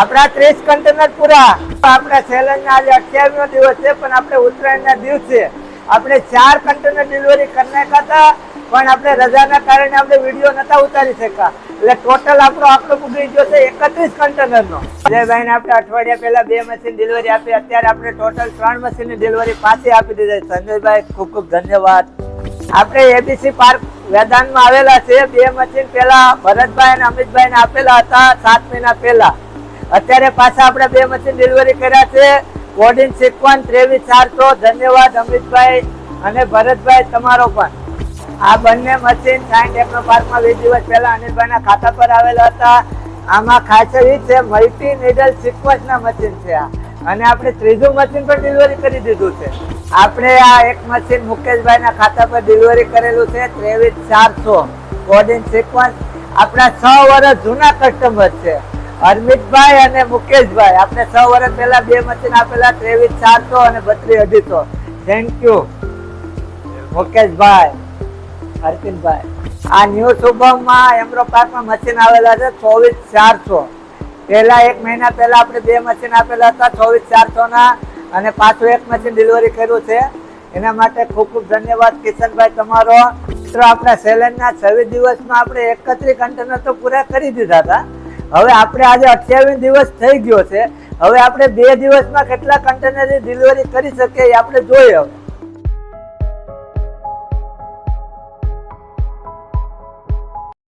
આપણા 30 કન્ટેનર પૂરા. આપણા ચેલેન્જના આજે 28નો દિવસ છે, પણ આપણે ઉત્તરાયણના દિવસે આપણે 4 કન્ટેનર ડિલિવરી કરી નાખ્યા હતા, પણ આપણે રજાના કારણે આપણે વિડીયો નતા ઉતારી શક્યા. એટલે ટોટલ આપણો આંકડો પૂરી ગયો છે 31 કન્ટેનરનો. જયભાઈને આપણે અઠવાડિયા પહેલા 2 મશીન ડિલિવરી આપી, અત્યારે આપણે ટોટલ 3 મશીનની ડિલિવરી પાછી આપી દીધી. સંજયભાઈ ખૂબ ખૂબ ધન્યવાદ. આપણે એબીસી પાર્ક વેદાંતમાં આવેલા છે. 2 મશીન પહેલા ભરતભાઈ અને અમિતભાઈને આપેલા હતા 7 મહિના પહેલા. અત્યારે પાછા આપણે 2 મશીન ડિલિવરી કર્યા છે. Coding sequence 23400. ધન્યવાદ અમિતભાઈ અને ભરતભાઈ તમારો પણ. આ બંને મશીન સાયન્સ ટેકનો પાર્કમાં 20 દિવસ પહેલા અનિલભાઈના ખાતા પર આવેલા હતા. આમાં ખાસિયત છે મલ્ટી નીડલ સિક્વન્સના મશીન છે આ, અને આપણે ત્રીજું મશીન પર ડિલિવરી કરી દીધું છે. આપણે આ એક મશીન મુકેશભાઈના ખાતા પર ડિલિવરી કરેલું છે 23400 કોડિંગ સિક્વન્સ. આપણા 6 વર્ષ જૂના કસ્ટમર છે હરમિતભાઈ અને મુકેશભાઈ. આપણે 6 વર્ષ પહેલા 2 મશીન આપેલા 23400 અને 32250. થેન્ક યુ મુકેશભાઈ, હરપિનભાઈ. આ ન્યુ શુભમમાં એમરો પાર્કમાં મશીન આવેલા છે 24400. પહેલા 1 મહિના પહેલા આપણે 2 મશીન આપેલા હતા 24400 ના, અને પાછું 1 મશીન ડિલિવરી કર્યું છે. એના માટે ખૂબ ખૂબ ધન્યવાદ કિશનભાઈ તમારો. મિત્રો આપણા ચેલેન્જના 26 દિવસમાં આપણે 31 કન્ટેનર તો પૂરા કરી દીધા હતા. હવે આપણે આજે 28 દિવસ થઈ ગયો છે. હવે આપણે 2 દિવસમાં કેટલા કન્ટેનરની ડિલિવરી કરી શકીએ એ આપણે જોઈએ.